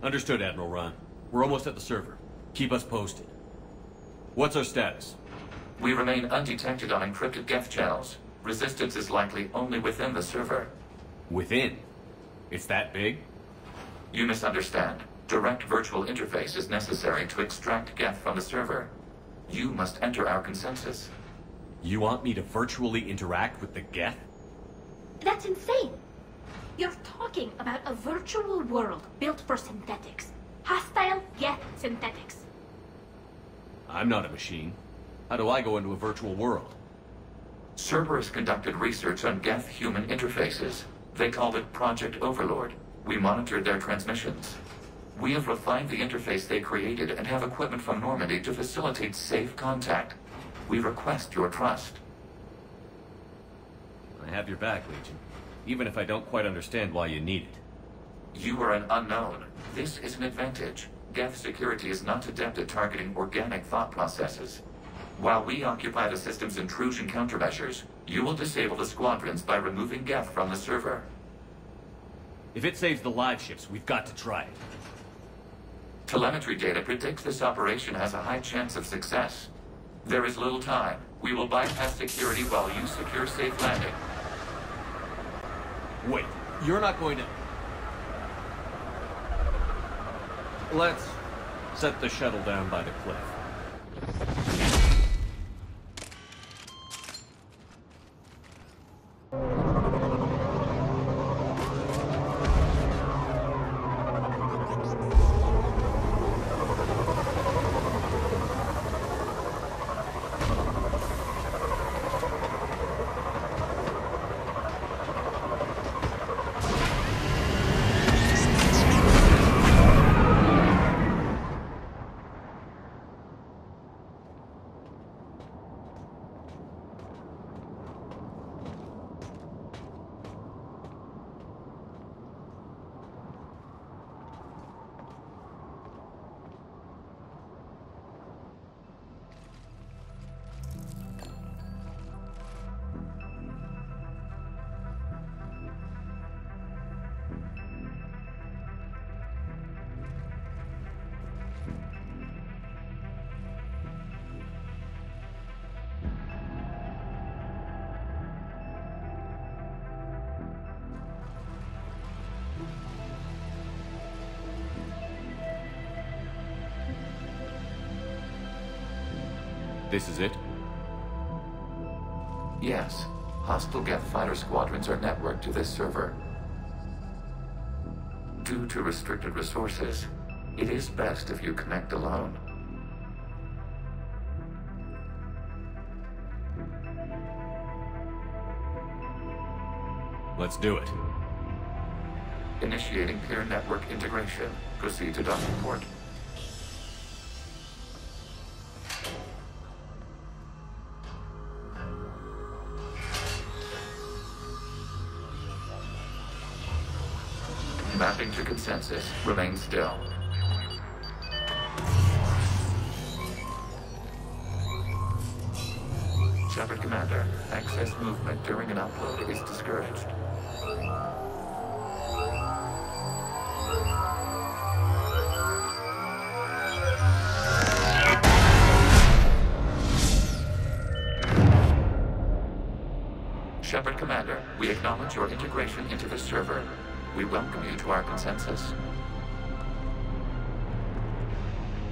Understood, Admiral Ron. We're almost at the server. Keep us posted. What's our status? We remain undetected on encrypted Geth channels. Resistance is likely only within the server. Within? It's that big? You misunderstand. Direct virtual interface is necessary to extract Geth from the server. You must enter our consensus. You want me to virtually interact with the Geth? That's insane! You're talking about a virtual world built for synthetics. Hostile Geth synthetics. I'm not a machine. How do I go into a virtual world? Cerberus conducted research on Geth human interfaces. They called it Project Overlord. We monitored their transmissions. We have refined the interface they created and have equipment from Normandy to facilitate safe contact. We request your trust. I have your back, Legion. Even if I don't quite understand why you need it. You are an unknown. This is an advantage. Geth security is not adept at targeting organic thought processes. While we occupy the system's intrusion countermeasures, you will disable the squadrons by removing Geth from the server. If it saves the live ships, we've got to try it. Telemetry data predicts this operation has a high chance of success. There is little time. We will bypass security while you secure safe landing. Wait, you're not going to... Let's set the shuttle down by the cliff. This is it? Yes. Hostile Geth fighter squadrons are networked to this server. Due to restricted resources, it is best if you connect alone. Let's do it. Initiating peer network integration. Proceed to docking port. Mapping to consensus. Remain still. Shepard Commander, access movement during an upload is discouraged. Shepard Commander, we acknowledge your integration into the server. We welcome you to our consensus.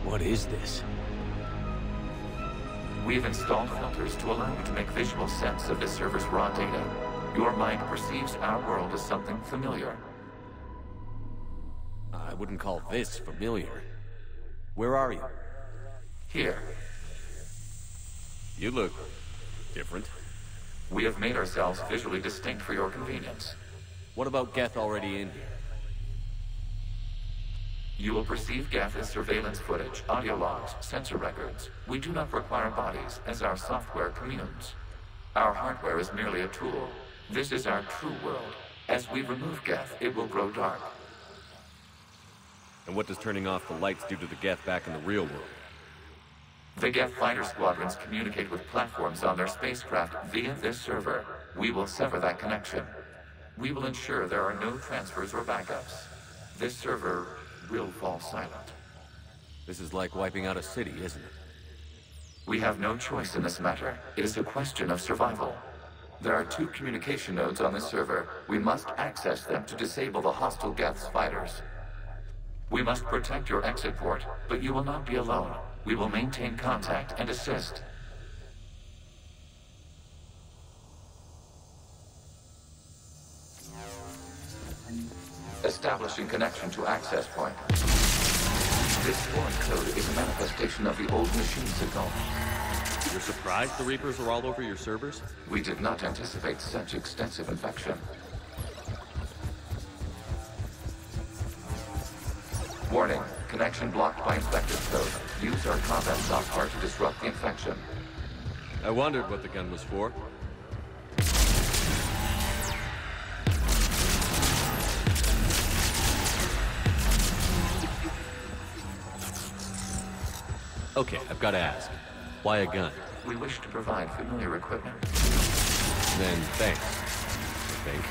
What is this? We've installed filters to allow you to make visual sense of the server's raw data. Your mind perceives our world as something familiar. I wouldn't call this familiar. Where are you? Here, You look... different. we have made ourselves visually distinct for your convenience. What about Geth already in here? You will perceive Geth as surveillance footage, audio logs, sensor records. We do not require bodies, as our software communes. Our hardware is merely a tool. This is our true world. As we remove Geth, it will grow dark. And what does turning off the lights do to the Geth back in the real world? The Geth fighter squadrons communicate with platforms on their spacecraft via this server. We will sever that connection. We will ensure there are no transfers or backups. This server will fall silent. This is like wiping out a city, isn't it? We have no choice in this matter. It is a question of survival. There are 2 communication nodes on the server. We must access them to disable the hostile Geth's fighters. We must protect your exit port, but you will not be alone. We will maintain contact and assist. Establishing connection to access point. This foreign code is a manifestation of the old machine signal. You're surprised the Reapers are all over your servers? We did not anticipate such extensive infection. Warning, connection blocked by infected code. Use our combat software to disrupt the infection. I wondered what the gun was for. Okay, I've got to ask. Why a gun? We wish to provide familiar equipment. Then thanks, I think.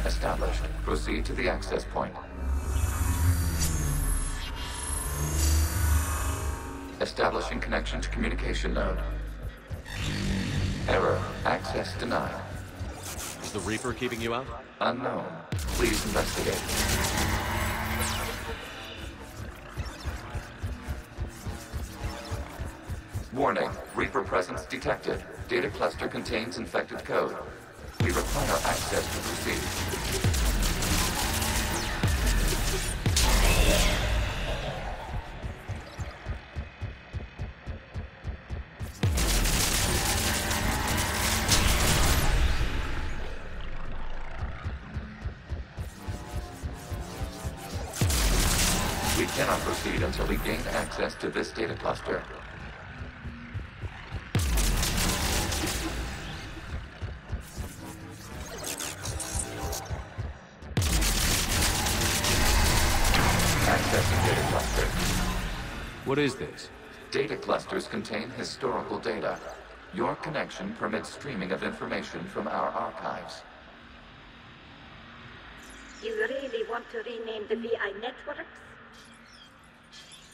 Established. Proceed to the access point. Establishing connection to communication node. Error. Access denied. Is the Reaper keeping you out? Unknown. Please investigate. Warning. Reaper presence detected. Data cluster contains infected code. We require access to proceed. We cannot proceed until we gain access to this data cluster. Accessing data cluster. What is this? Data clusters contain historical data. Your connection permits streaming of information from our archives. You really want to rename the VI networks?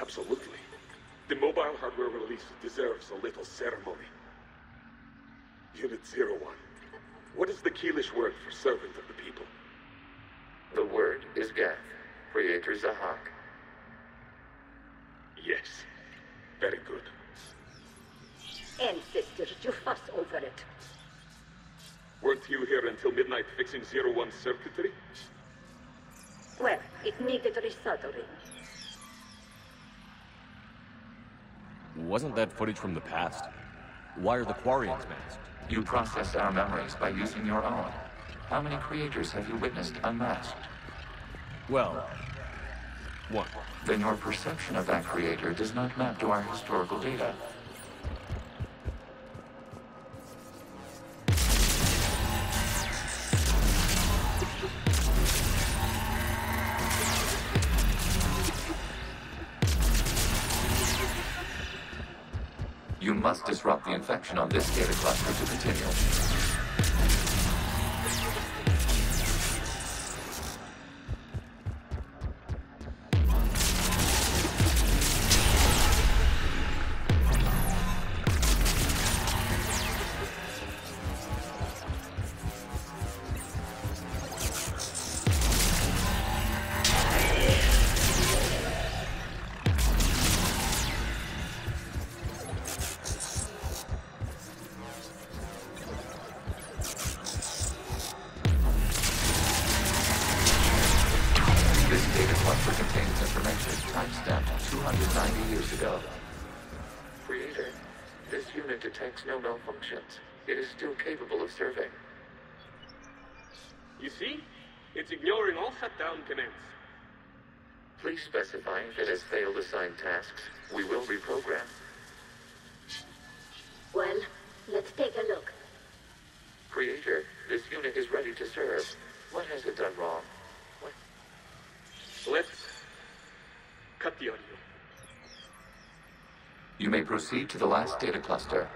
Absolutely. The mobile hardware release deserves a little ceremony. Unit 01. What is the Keelish word for servant of the people? The word is Geth, Creator Zahak. Yes. Very good. Ancestors, you fuss over it. Weren't you here until midnight fixing 01's circuitry? Well, it needed resoldering. Wasn't that footage from the past? Why are the Quarians masked? You process our memories by using your own. How many creators have you witnessed unmasked? Well, one. Then your perception of that creator does not map to our historical data. You must disrupt the infection on this data cluster to continue. This data cluster contains information timestamped 290 years ago. Creator, this unit detects no malfunctions. It is still capable of serving. You see? It's ignoring all shutdown commands. Please specify if it has failed assigned tasks. We will reprogram. Well, let's take a look. Creator, this unit is ready to serve. What has it done wrong? What? Let's cut the audio. You may proceed to the last data cluster.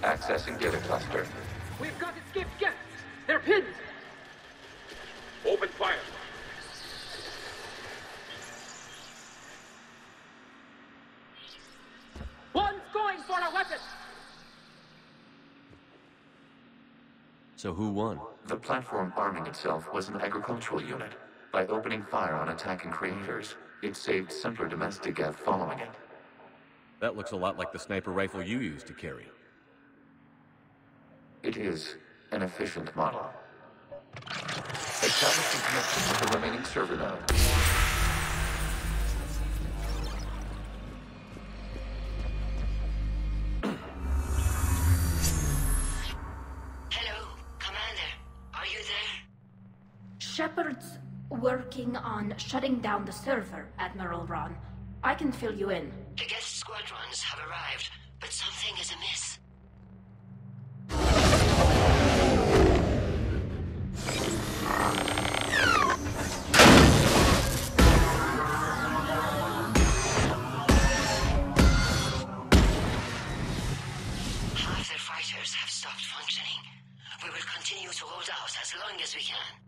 Accessing data cluster. We've got escaped Geth! They're pinned! Open fire. One's going for a weapon! So who won? The platform arming itself was an agricultural unit. By opening fire on attacking creators, it saved simpler domestic Geth following it. That looks a lot like the sniper rifle you used to carry. It is an efficient model. Establishing connection with the remaining server node. Hello, Commander. Are you there? Shepard's working on shutting down the server, Admiral Ron. I can fill you in. The Geth squadrons have arrived, but something is amiss. Half their fighters have stopped functioning. We will continue to hold out as long as we can.